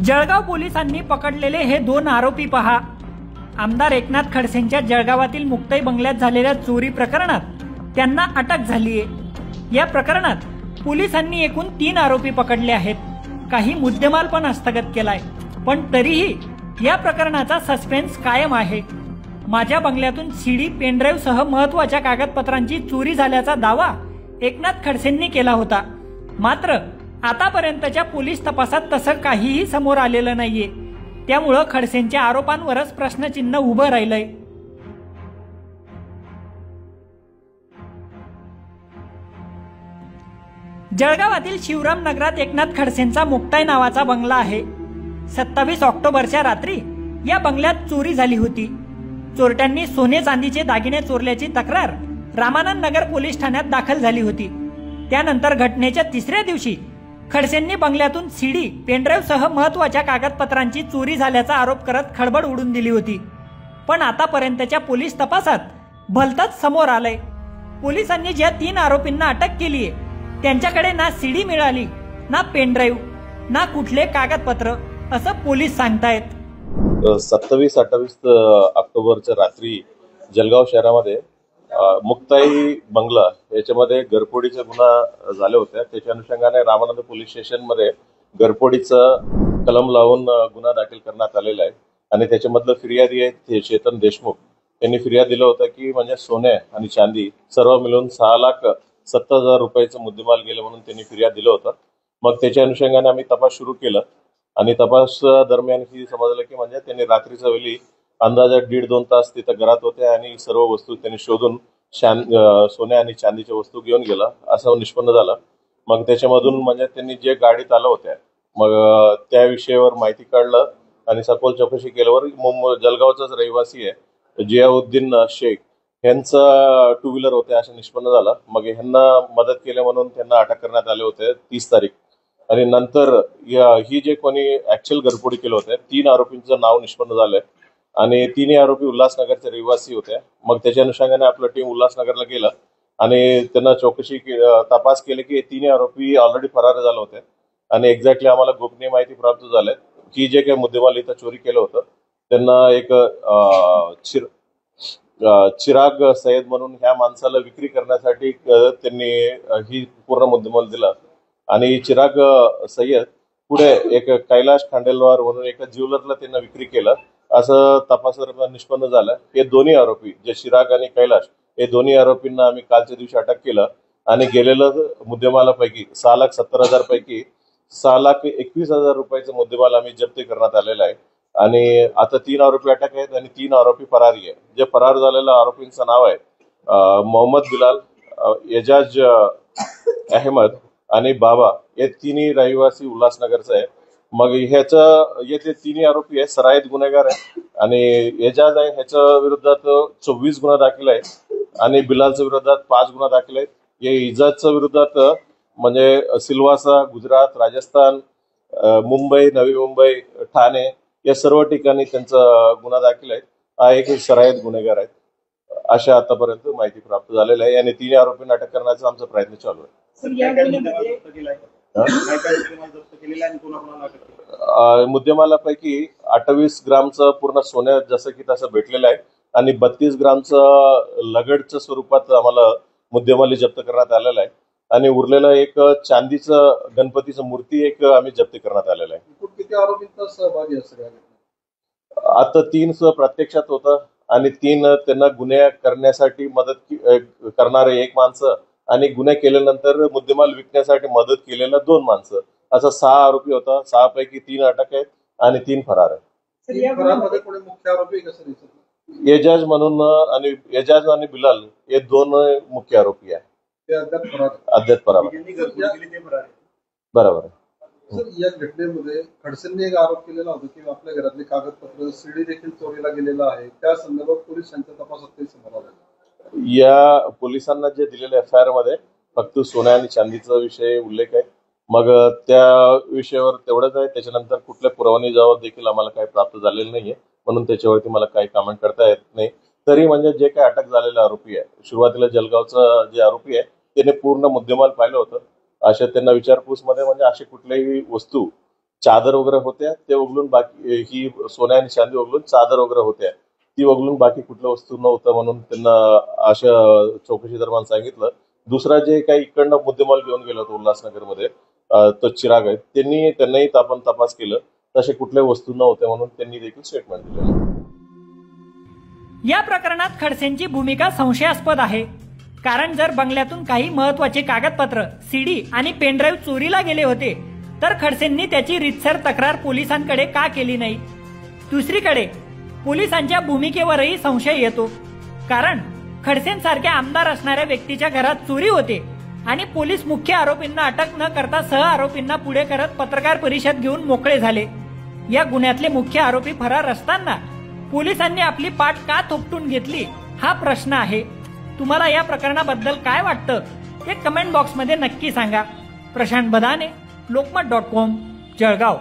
जळगाव पोलिसांनी पकडलेले हे दोन आरोपी पहा। आमदार एकनाथ खडसेंच्या जळगावातील मुक्ताई बंगल्यात झालेल्या चोरी प्रकरणात त्यांना अटक झाली आहे। या प्रकरणात पोलिसांनी एकूण 3 आरोपी पकडले आहेत। काही मुद्देमाल पण हस्तगत केलाय, पण तरीही या प्रकरणाचा सस्पेन्स कायम आहे। माझ्या बंगल्यातून सीडी पेनड्राईव्ह सह महत्त्वाच्या कागदपत्रांची चोरी झाल्याचा दावा एकनाथ खडसेंनी केला होता। मात्र आतापर्यंतच्या पोलीस तपासात तसं काहीही समोर आलेलं नाहीये। त्यामुळे खडसेंच्या आरोपांवरच प्रश्नचिन्ह उभं राहिलंय। जळगावातील शिवराम नगरात एकनाथ खडसेंचा मुक्ताई नावाचा बंगला आहे। 27 ऑक्टोबरच्या रात्री या बंगल्यात चोरी झाली होती। चोरट्यांनी सोने चांदीचे दागिने चोरल्याची तक्रार रामानंद नगर पोलीस ठाण्यात दाखल झाली होती। त्यानंतर घटनेच्या 3ऱ्या दिवशी खडसेंनी बंगल्यातून सीडी पेनड्राईव्ह सह महत्त्वाच्या कागदपत्रांची चोरी झाल्याचा आरोप करत खळबळ उडून दिली होती। पण आतापर्यंतच्या पोलीस तपासात भलतंच समोर आलंय। पोलिसांनी ज्या 3 आरोपींना अटक केली आहे त्यांच्याकडे ना सीडी मिळाली, ना पेनड्राईव्ह, ना कुठले कागदपत्र, असं पोलीस सांगतायत। 27-28 ऑक्टोबरच्या रात्री जळगाव शहरामध्ये मुक्ताई बंगला याच्यामध्ये घरफोडीचे गुन्हा झाले होते। त्याच्या अनुषंगाने रामानंद पोलीस स्टेशनमध्ये घरफोडीचं कलम लावून गुन्हा दाखल करण्यात आलेला आहे। आणि त्याच्यामधलं फिर्यादी आहे चेतन देशमुख यांनी फिर्याद दिलं होतं की म्हणजे सोने आणि चांदी सर्व मिळून 6,70,000 रुपयाचं मुद्देमाल गेले म्हणून त्यांनी फिर्याद दिलं होतं। मग त्याच्या अनुषंगाने आम्ही तपास सुरू केला आणि तपास दरम्यान ही समजलं की म्हणजे त्यांनी रात्रीच्या वेळी अंदाजे 1.5-2 तास तिथं घरात होते आणि सर्व वस्तू त्यांनी शोधून सोने आणि चांदीच्या वस्तू घेऊन गेला असं निष्पन्न झालं। मग त्याच्यामधून म्हणजे त्यांनी जे गाडीत आलं होत्या मग त्या विषयावर माहिती काढलं आणि सखोल चौकशी केल्यावर जळगावचाच रहिवासी आहे जियाउद्दीन शेख यांचा 2 व्हीलर होते असं निष्पन्न झालं। मग ह्यांना मदत केली म्हणून त्यांना अटक करण्यात आले होते 30 तारीख। आणि नंतर ही जे कोणी ऍक्च्युअल घरफोडी केलं होते 3 आरोपींचं नाव निष्पन्न झालंय आणि 3 आरोपी उल्हासनगरचे रहिवासी होते। मग त्याच्या अनुषंगाने आपलं टीम उल्हासनगरला गेलं आणि त्यांना चौकशी तपास केले की 3 आरोपी ऑलरेडी फरार झाले होते। आणि एक्झॅक्टली आम्हाला गोपनीय माहिती प्राप्त झाली की जे काही मुद्देमाल इथं चोरी केलं होतं त्यांना एक चिराग सय्यद म्हणून ह्या माणसाला विक्री करण्यासाठी त्यांनी ही पूर्ण मुद्देमाल दिला। आणि चिराग सय्यद पुढे एक कैलाश खांडेलवार म्हणून एका ज्वेलरला त्यांना विक्री केलं असं तपासादरम्यान निष्पन्न झालं। हे दोन्ही आरोपी जे चिराग आणि कैलाश हे दोन्ही आरोपींना आम्ही कालच्या दिवशी अटक केलं आणि गेलेलं मुद्देमालापैकी 6,70,000 पैकी 6,21,000 रुपयाचं मुद्देमाल आम्ही जप्त करण्यात आलेला आहे। आणि आता 3 आरोपी अटक आहेत आणि 3 आरोपी फरारी आहे। जे फरार झालेल्या आरोपींचं नाव आहे मोहम्मद बिलाल, एजाज अहमद आणि बाबा, हे 3 रहिवासी उल्हासनगरचे आहे। मग येथे 3 आरोपी आहे सराईत गुन्हेगार आहे आणि एजाज आहे ह्याच्या विरोधात 24 गुन्हा दाखल आहे आणि बिलालच्या विरोधात 5 गुन्हा दाखल आहेत। या इजाजच्या विरोधात म्हणजे सिल्वासा, गुजरात, राजस्थान, मुंबई, नवी मुंबई, ठाणे या सर्व ठिकाणी त्यांचा गुन्हा दाखल आहे। हा एक सराईत गुन्हेगार आहे अशा आतापर्यंत माहिती प्राप्त झालेली आहे आणि 3 आरोपींना अटक करण्याचा आमचा प्रयत्न चालू आहे। मुद्देमालापैकी 28 ग्रामचं पूर्ण सोनं जसं की तसं भेटलेलं आहे आणि 32 ग्रामचं लगडच्या स्वरूपात आम्हाला मुद्देमाल जप्त करण्यात आलेला आहे आणि उरलेलं एक चांदीचं गणपतीचं मूर्ती एक आम्ही जप्त करण्यात आलेला आहे। किती आरोपींचा सहभागी असेल? आता 3 प्रत्यक्षात होतं आणि 3 त्यांना गुन्हे करण्यासाठी मदत करणारे 1 माणसं आणि गुन्हे केल्यानंतर मुद्देमाल विकण्यासाठी मदत केलेला 2 माणसं, असं 6 आरोपी होता। 6 पैकी 3 अटक आहेत आणि 3 फरार आहेत। मुख्य आरोपी एजाज म्हणून आणि एजाज आणि बिलाल हे 2 मुख्य आरोपी आहेत। अद्याप फरार बरोबर आहे। सर, या घटनेमध्ये खडसेंनी एक आरोप केलेला होता की आपल्या घरातले कागदपत्र सीडी देखील चोरीला गेलेला आहे। त्या संदर्भात पोलिसांच्या तपासात काही समोर आलं? या पोलिसांना जे दिलेल्या एफआयआर मध्ये फक्त सोन्या आणि चांदीचा विषय उल्लेख आहे। मग त्या विषयावर तेवढंच आहे। त्याच्यानंतर कुठल्या पुराव्याने जबाब देखील आम्हाला काही प्राप्त झालेलं नाहीये म्हणून त्याच्यावरती मला काही कमेंट करता येत नाही। तरी म्हणजे जे काही अटक झालेले आरोपी आहे, सुरुवातीला जळगावचा जे आरोपी आहे त्याने पूर्ण मुद्देमाल पाहिलं होतं। अशा त्यांना विचारपूस मध्ये म्हणजे अशी कुठलीही वस्तू चादर वगैरे होत्या ते वगळून बाकी ही सोन्या आणि चांदी वगळून चादर वगैरे होत्या ती वगळून बाकी कुठल्या वस्तू नव्हतं म्हणून त्यांना अशा चौकशी दरम्यान सांगितलं. दुसरा जे काही इकडनं मुद्देमाल घेऊन गेला होता उल्हासनगरमध्ये तो चिराग आहे त्यांनाही आपण तपास केलं तसे कुठल्या वस्तू नव्हत्या म्हणून त्यांनी देखील स्टेटमेंट दिलं. या प्रकरणात खडसेंची भूमिका संशयास्पद आहे. कारण जर बंगल्यातून काही महत्वाचे कागदपत्र, सीडी आणि पेनड्राईव्ह चोरीला गेले होते तर खडसेंनी त्याची रीतसर तक्रार पोलिसांकडे का केली नाही. दुसरीकडे पोलिसांच्या भूमिकेवरही संशय येतो. कारण खडसेंसारख्या आमदार असणाऱ्या व्यक्तीच्या घरात चोरी होते आणि पोलीस मुख्य आरोपींना अटक न करता सह आरोपींना पुढे करत पत्रकार परिषद घेऊन मोकळे झाले. या गुन्ह्यातले मुख्य आरोपी फरार असताना पोलिसांनी आपली पाठ का थोपटून घेतली हा प्रश्न आहे. तुम्हाला या प्रकरणाबद्दल काय वाटतं ते कमेंट बॉक्समध्ये नक्की सांगा. प्रशांत बदाने, लोकमत.com, जळगाव.